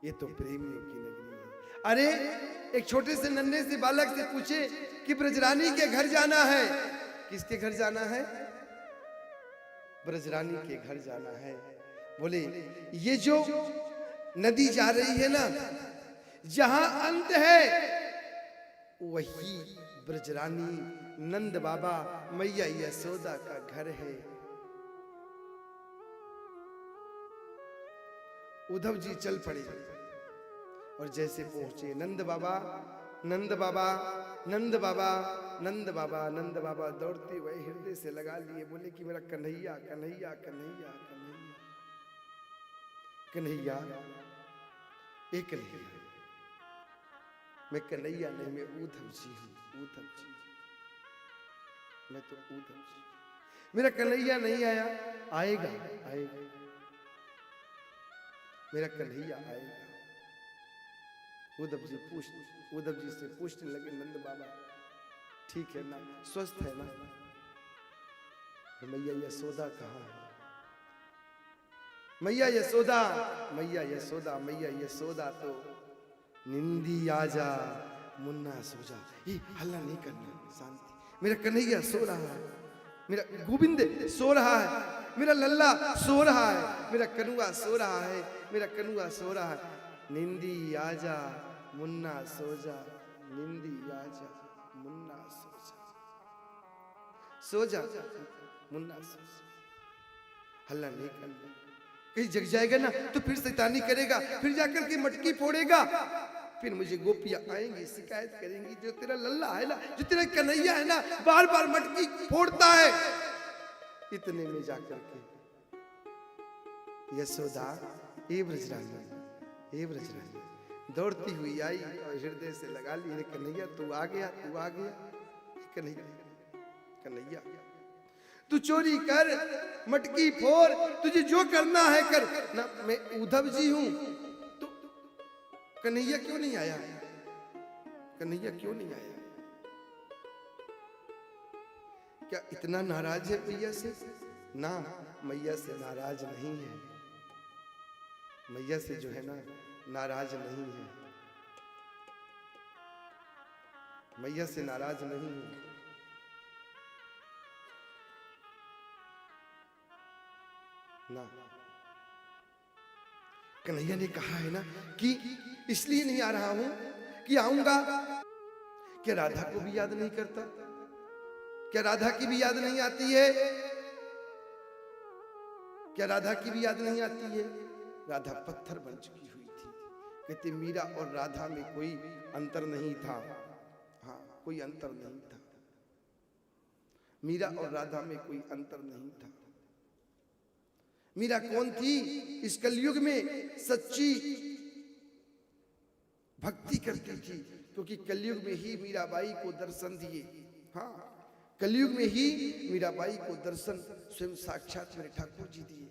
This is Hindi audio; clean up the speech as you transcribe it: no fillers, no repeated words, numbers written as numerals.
ये तो प्रेमियों की नगरी है। अरे एक छोटे से नन्हे से बालक से पूछे कि ब्रजरानी के घर जाना है। किसके घर जाना है? ब्रजरानी के घर जाना है। बोले ये जो नदी जा रही है ना, जहां अंत है वही ब्रजरानी नंद बाबा मैया यशोदा का घर है। उद्धव जी चल पड़े और जैसे पहुंचे नंद बाबा नंद बाबा नंद बाबा नंद बाबा नंद बाबा दौड़ते हुए हृदय से लगा लिए। बोले कि मेरा कन्हैया कन्हैया कन्हैया कन्हैया कन्हैया एक कन्हैया। मैं कन्हैया नहीं, मैं उद्धव जी हूँ। उद्धव जी, मैं तो उद्धव जी। मेरा कन्हैया नहीं आया, आएगा आएगा, मेरा कन्हैया आएगा। उद्धव जी से पूछने लगे नंद बाबा ठीक है ना, स्वस्थ है ना? मैया यशोदा कहाँ है? मैया यशोदा मैया यशोदा मैया यशोदा तो निंदी आजा मुन्ना सो जा। ये हल्ला नहीं करना, शांति। मेरा कन्हैया सो रहा है, मेरा गोविंद सो रहा है, मेरा लल्ला सो रहा है, मेरा कनुआ सो रहा है, मेरा कनुआ सो रहा है। निंदी आजा मुन्ना सो जा, निंदी आजा मुन्ना सो जा, सो जा मुन्ना सो जा। हल्ला नहीं करना, कहीं जग जाएगा ना तो फिर शैतानी करेगा, फिर जाकर के मटकी फोड़ेगा, फिर मुझे गोपियां आएंगी शिकायत करेंगी जो तेरा लल्ला है ना, जो तेरा कन्हैया है ना, बार बार मटकी फोड़ता है। इतने में जाकर के यशोदा ए ब्रजरानी दौड़ती हुई आई और हृदय से लगा ली, अरे कन्हैया तू आ गया, तू आ गया। कन्हैया कन्हैया तू चोरी कर, मटकी फोड़, तुझे जो करना है कर ना, मैं उद्धव जी हूं। तो कन्हैया क्यों नहीं आया? कन्हैया क्यों नहीं आया? क्या इतना नाराज है मैया से? ना, मैया से नाराज नहीं है। मैया से जो है ना नाराज नहीं है, मैया से नाराज नहीं है। ना, कन्हैया ने कहा है ना कि इसलिए नहीं आ रहा हूं कि आऊंगा। क्या राधा को भी याद नहीं करता? क्या राधा की भी याद नहीं आती है? क्या राधा की भी याद नहीं आती है? राधा पत्थर बन चुकी हुई थी। कहते मीरा और राधा में कोई अंतर नहीं था। हाँ, कोई अंतर नहीं था। मीरा और राधा में कोई अंतर नहीं था। मीरा कौन थी? इस कलयुग में सच्ची भक्ति करती थी, क्योंकि कलयुग में ही मीराबाई को दर्शन दिए। हाँ, कलयुग में ही मीराबाई को दर्शन स्वयं साक्षात मेरे ठाकुर जी दिए।